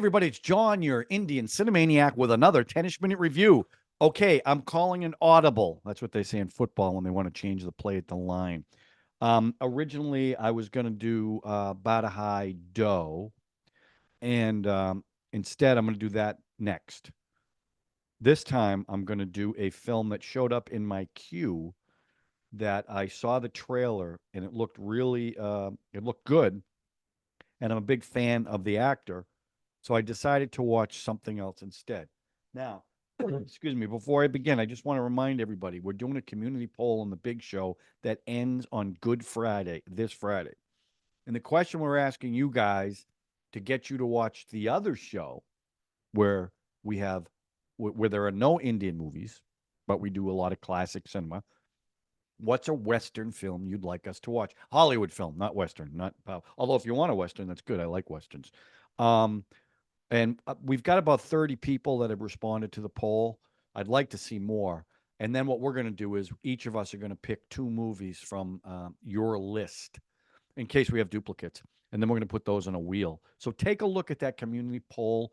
everybody, it's John, your Indian Cine-MANIAC, with another 10ish-minute review. Okay, I'm calling an audible. That's what they say in football when they want to change the play at the line. Originally, I was going to do Bada High Doe, and instead, I'm going to do that next. This time, I'm going to do a film that showed up in my queue that I saw the trailer, and it looked really, it looked good, and I'm a big fan of the actor. So I decided to watch something else instead. Now, excuse me, before I begin, I just want to remind everybody we're doing a community poll on the big show that ends on Good Friday, this Friday. And the question we're asking you guys to get you to watch the other show where we have where there are no Indian movies, but we do a lot of classic cinema. What's a Western film you'd like us to watch? Hollywood film, not Western, not although if you want a Western, that's good. I like Westerns. Um, and we've got about 30 people that have responded to the poll. I'd like to see more. And then what we're going to do is each of us are going to pick two movies from your list in case we have duplicates. And then we're going to put those on a wheel. So take a look at that community poll.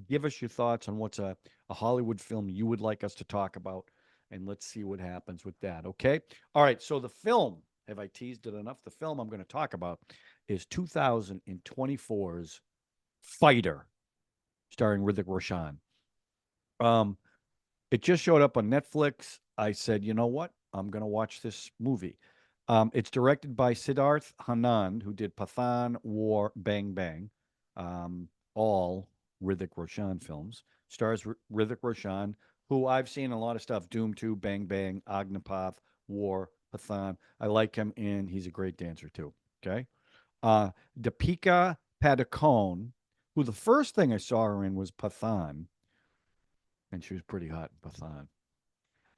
Give us your thoughts on what's a Hollywood film you would like us to talk about. And let's see what happens with that. Okay. All right. So the film, have I teased it enough? The film I'm going to talk about is 2024's Fighter, starring Hrithik Roshan. It just showed up on Netflix. I said, you know what? I'm going to watch this movie. It's directed by Siddarth Anand, who did Pathaan, War, Bang Bang, all Hrithik Roshan films. Stars Hrithik Roshan, who I've seen a lot of stuff. Doom 2, Bang Bang, Agneepath, War, Pathaan. I like him, and he's a great dancer too. Okay. Deepika Padukone, who the first thing I saw her in was Pathaan, and she was pretty hot in Pathaan.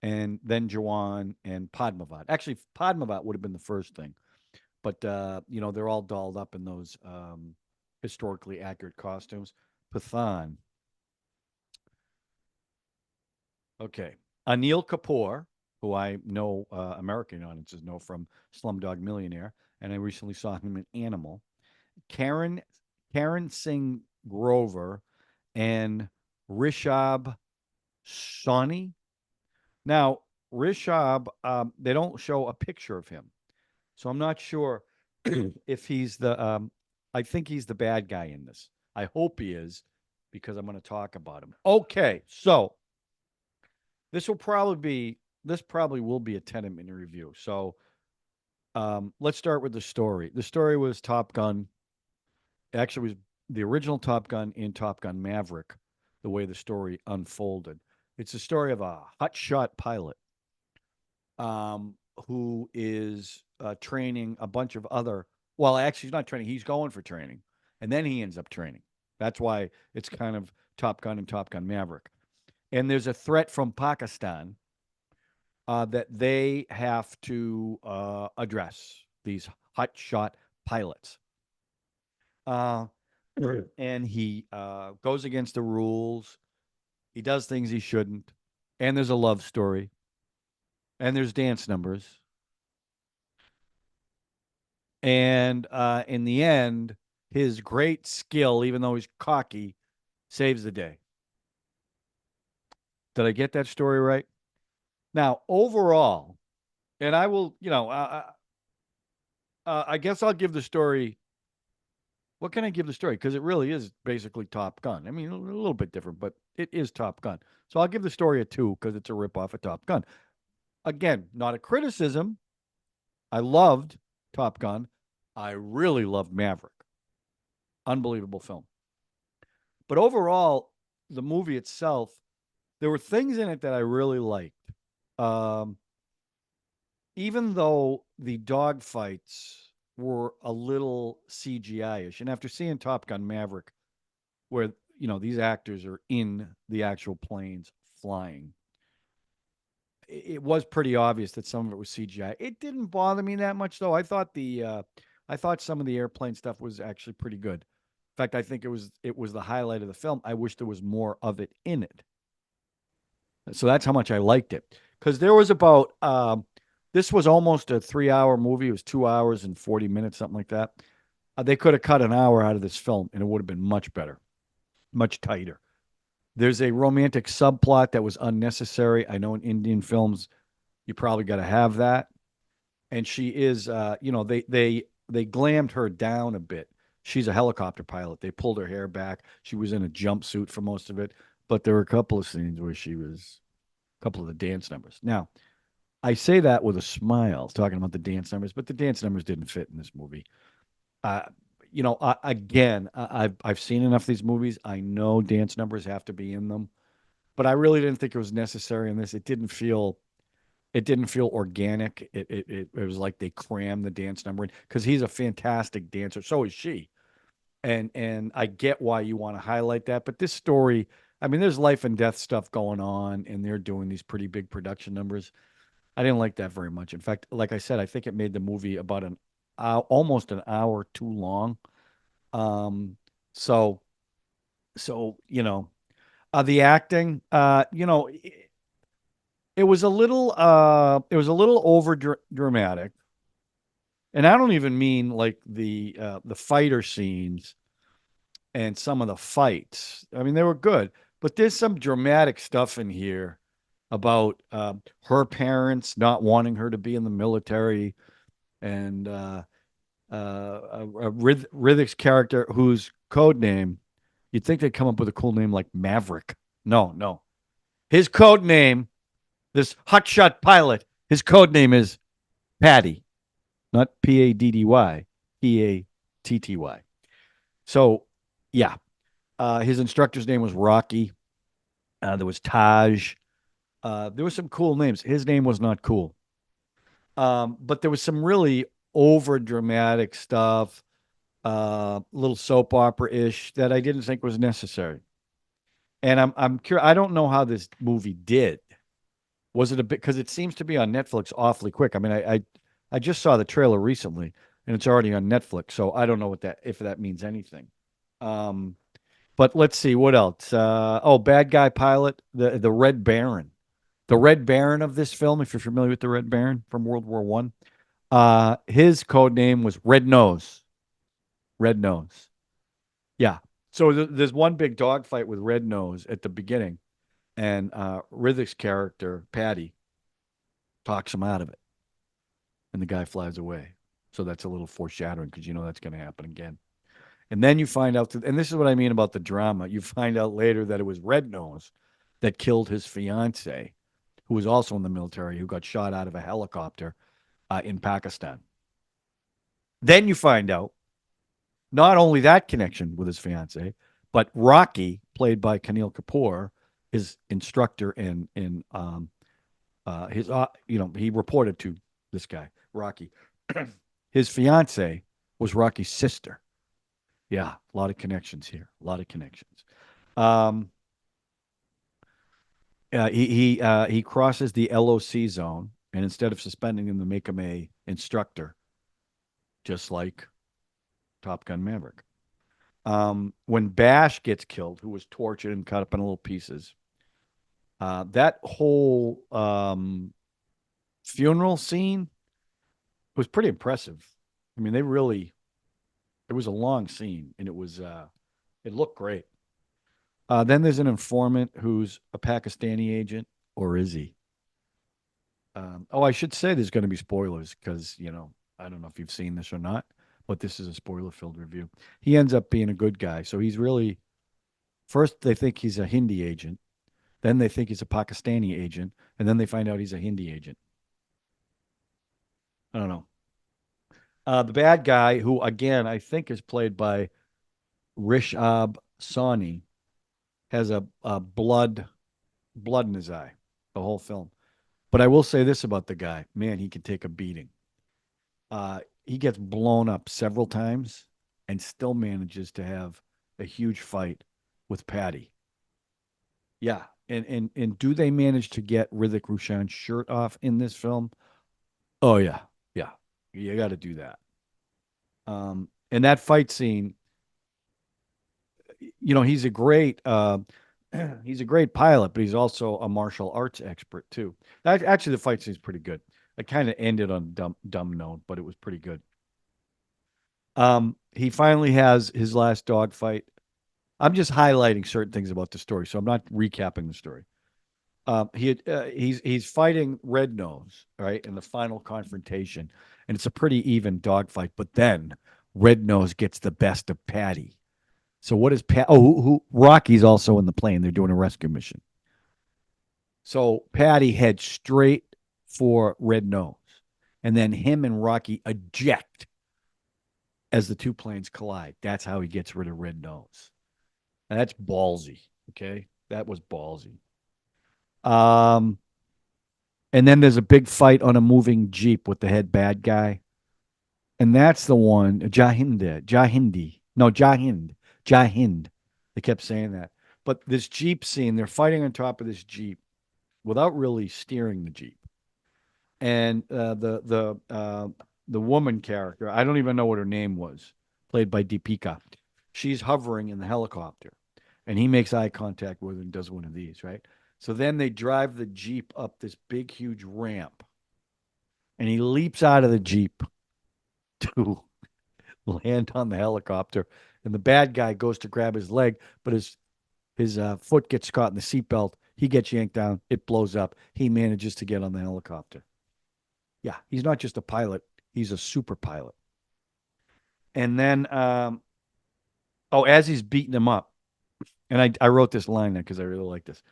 And then Jawan and Padmaavat. Actually, Padmaavat would have been the first thing, but they're all dolled up in those historically accurate costumes. Pathaan. Okay. Anil Kapoor, who I know American audiences know from Slumdog Millionaire, and I recently saw him in Animal. Karen Singh Grover and Rishab Sawhney. Now, Rishab, they don't show a picture of him. So I'm not sure if he's I think he's the bad guy in this. I hope he is because I'm going to talk about him. Okay. So this probably will be a 10-minute review. So let's start with the story. The story was Top Gun. Actually, was the original Top Gun in Top Gun Maverick, the way the story unfolded. It's a story of a hotshot pilot who is training a bunch of other. Well, actually, he's not training. He's going for training, and then he ends up training. That's why it's kind of Top Gun and Top Gun Maverick. And there's a threat from Pakistan that they have to address, these hotshot pilots. And he goes against the rules. He does things he shouldn't. And there's a love story. And there's dance numbers. And in the end, his great skill, even though he's cocky, saves the day. Did I get that story right? Now, overall, and I will, I guess I'll give the story. What can I give the story? Because it really is basically Top Gun. I mean, a little bit different, but it is Top Gun. So I'll give the story a 2 because it's a ripoff of Top Gun. Again, not a criticism. I loved Top Gun. I really loved Maverick. Unbelievable film. But overall, the movie itself, there were things in it that I really liked. Even though the dogfights were a little CGI-ish, and after seeing Top Gun Maverick, where these actors are in the actual planes flying, it was pretty obvious that some of it was CGI. It didn't bother me that much, though. I thought some of the airplane stuff was actually pretty good. In fact, I think it was the highlight of the film. I wish there was more of it in it. So that's how much I liked it. Because there was about this was almost a 3-hour movie. It was 2 hours and 40 minutes, something like that. They could have cut an hour out of this film, and it would have been much better. much tighter. There's a romantic subplot that was unnecessary. I know in Indian films you probably got to have that. And she is, they glammed her down a bit. She's a helicopter pilot. They pulled her hair back. She was in a jumpsuit for most of it, but there were a couple of scenes where she was a couple of the dance numbers. Now, I say that with a smile, talking about the dance numbers, but the dance numbers didn't fit in this movie. Uh, again, I've seen enough of these movies. I know dance numbers have to be in them, but I really didn't think it was necessary in this. It didn't feel organic. It was like they crammed the dance number in because he's a fantastic dancer. So is she, and I get why you want to highlight that. But this story, I mean, there's life and death stuff going on, and they're doing these pretty big production numbers. I didn't like that very much. In fact, like I said, I think it made the movie about almost an hour too long. Um, so the acting, it was a little over dramatic. And I don't even mean like the fighter scenes and some of the fights. I mean, they were good, but there's some dramatic stuff in here about her parents not wanting her to be in the military, and Hrithik's character, whose code name, you'd think they'd come up with a cool name like Maverick. No, no, his code name, this hotshot pilot, his code name is Patty, not Paddy, Patty. So, yeah, his instructor's name was Rocky. There was Taj. There were some cool names. His name was not cool. But there was some really over dramatic stuff, little soap opera ish that I didn't think was necessary. And I'm curious. I don't know how this movie did. Was it a bit, because it seems to be on Netflix awfully quick? I mean, I just saw the trailer recently, and it's already on Netflix. So I don't know what that, if that means anything. Um, but let's see what else. Bad guy pilot, the Red Baron, the Red Baron of this film. If you're familiar with the Red Baron from World War One, his code name was Red Nose. Red Nose. Yeah. So there's one big dogfight with Red Nose at the beginning, and Hrithik's character Patty talks him out of it, and the guy flies away. So that's a little foreshadowing because you know that's going to happen again. And then you find out, and this is what I mean about the drama. You find out later that it was Red Nose that killed his fiance, who was also in the military, who got shot out of a helicopter in Pakistan. Then you find out not only that connection with his fiance, but Rocky, played by Kapoor, his instructor in his he reported to this guy Rocky. His fiance was Rocky's sister. Yeah, a lot of connections here. A lot of connections. Um, he crosses the LOC zone, and instead of suspending him, they make him a instructor, just like Top Gun Maverick. When Bash gets killed, who was tortured and cut up in little pieces, that whole funeral scene was pretty impressive. I mean, it was a long scene, and it looked great. Then there's an informant who's a Pakistani agent, or is he? I should say there's going to be spoilers because, I don't know if you've seen this or not, but this is a spoiler filled review. He ends up being a good guy. So he's really, first, they think he's a Hindi agent. Then they think he's a Pakistani agent. And then they find out he's a Hindi agent. I don't know. The bad guy, who, again, I think is played by Rishab Sawhney, has a blood in his eye the whole film. But I will say this about the guy, man, he can take a beating. He gets blown up several times and still manages to have a huge fight with Patty. Yeah, and do they manage to get Hrithik Roshan's shirt off in this film? Oh yeah, yeah, you got to do that. And that fight scene, he's a great he's a great pilot, but he's also a martial arts expert too. Actually, the fight scene's pretty good. It kind of ended on dumb note, but it was pretty good. He finally has his last dog fight I'm just highlighting certain things about the story, so I'm not recapping the story. He's fighting Red Nose, right, in the final confrontation, and it's a pretty even dogfight. But then Red Nose gets the best of Patty. So what is Pat? Oh, Rocky's also in the plane. They're doing a rescue mission. So Patty heads straight for Red Nose, and then him and Rocky eject as the two planes collide. That's how he gets rid of Red Nose. And that's ballsy. Okay, that was ballsy. Um, and then there's a big fight on a moving jeep with the head bad guy, and that's the one Jahindi, no Jahind. They kept saying that. But this jeep scene, they're fighting on top of this jeep without really steering the jeep, and the woman character, I don't even know what her name was, played by Deepika. She's hovering in the helicopter, and he makes eye contact with her and does one of these, right? So then they drive the Jeep up this big, huge ramp, and he leaps out of the Jeep to land on the helicopter. And the bad guy goes to grab his leg, but his foot gets caught in the seatbelt. He gets yanked down. It blows up. He manages to get on the helicopter. Yeah, he's not just a pilot, he's a super pilot. And then, as he's beating him up, and I wrote this line there because I really like this.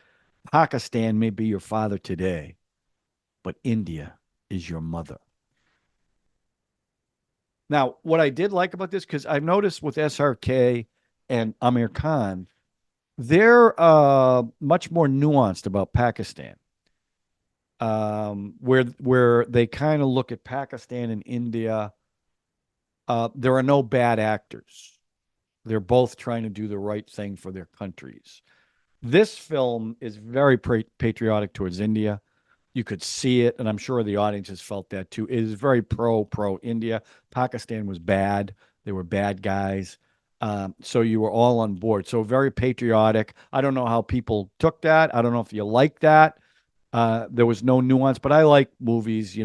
Pakistan may be your father today, but India is your mother. Now, what I did like about this, because I've noticed with SRK and Amir Khan, they're much more nuanced about Pakistan, where they kind of look at Pakistan and India. There are no bad actors. They're both trying to do the right thing for their countries. This film is very patriotic towards India. You could see it, and I'm sure the audience has felt that too. It is very pro India. Pakistan was bad. They were bad guys. So you were all on board. So very patriotic. I don't know how people took that. I don't know if you like that. There was no nuance, but I like movies,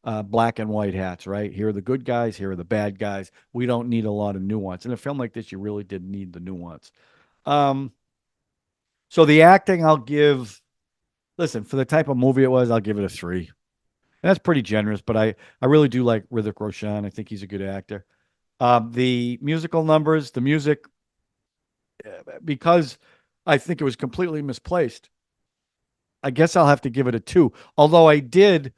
black and white hats, right? Here are the good guys, here are the bad guys. We don't need a lot of nuance. In a film like this, you really did need the nuance. Um, so the acting, listen, for the type of movie it was, I'll give it a 3. And that's pretty generous, but I really do like Hrithik Roshan. I think he's a good actor. The musical numbers, the music, because I think it was completely misplaced, I guess I'll have to give it a 2. Although they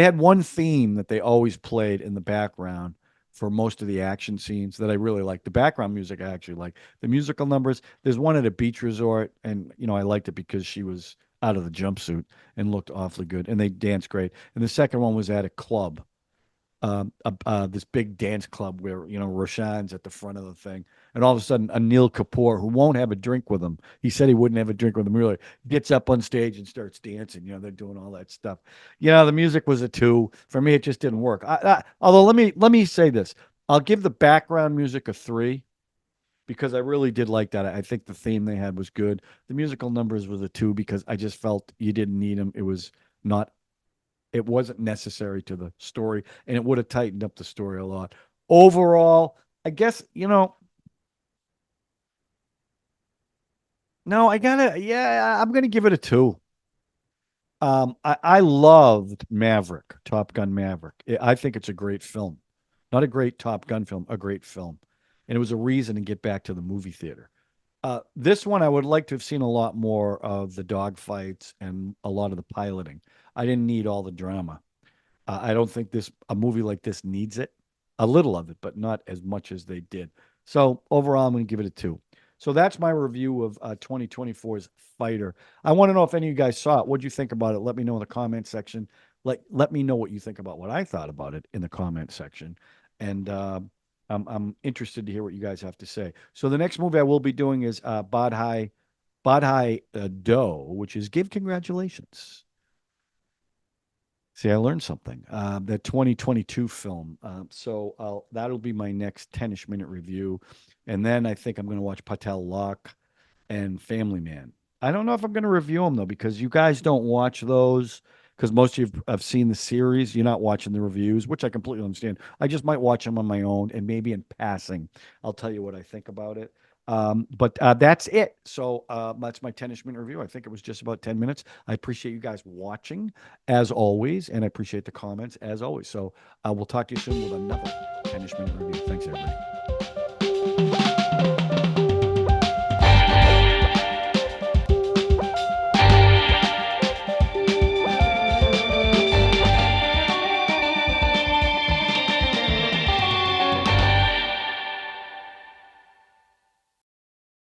had one theme that they always played in the background for most of the action scenes that I really like. The background music I actually like. The musical numbers, there's one at a beach resort, and I liked it because she was out of the jumpsuit and looked awfully good, and they danced great. And the second one was at a club, this big dance club where Roshan's at the front of the thing, and all of a sudden Anil Kapoor, who won't have a drink with him, he said he wouldn't have a drink with him. Really gets up on stage and starts dancing. They're doing all that stuff. The music was a 2 for me. It just didn't work. Although let me say this, I'll give the background music a 3 because I really did like that. I think the theme they had was good. The musical numbers was a 2 because I just felt you didn't need them. It wasn't necessary to the story, and it would have tightened up the story a lot. Overall, I guess, no, I'm gonna give it a 2. I loved Maverick, Top Gun Maverick. I think it's a great film. Not a great Top Gun film, a great film. And it was a reason to get back to the movie theater. This one, I would like to have seen a lot more of the dogfights and a lot of the piloting. I didn't need all the drama. I don't think a movie like this needs it. A little of it, but not as much as they did. So overall, I'm going to give it a 2. So that's my review of 2024's Fighter. I want to know if any of you guys saw it. What'd you think about it? Let me know in the comment section. Let me know what you think about what I thought about it in the comment section. And I'm interested to hear what you guys have to say. So the next movie I will be doing is Badhai Do, which is Give Congratulations. See, I learned something. The 2022 film. So that'll be my next 10ish-minute review. And then I think I'm going to watch Patel Lock and Family Man. I don't know if I'm going to review them, though, because you guys don't watch those because most of you have seen the series. You're not watching the reviews, which I completely understand. I just might watch them on my own, and maybe in passing, I'll tell you what I think about it. But that's it. So that's my 10-ish-minute review. I think it was just about 10 minutes. I appreciate you guys watching as always, and I appreciate the comments as always. So we'll talk to you soon with another 10-ish-minute review. Thanks, everybody.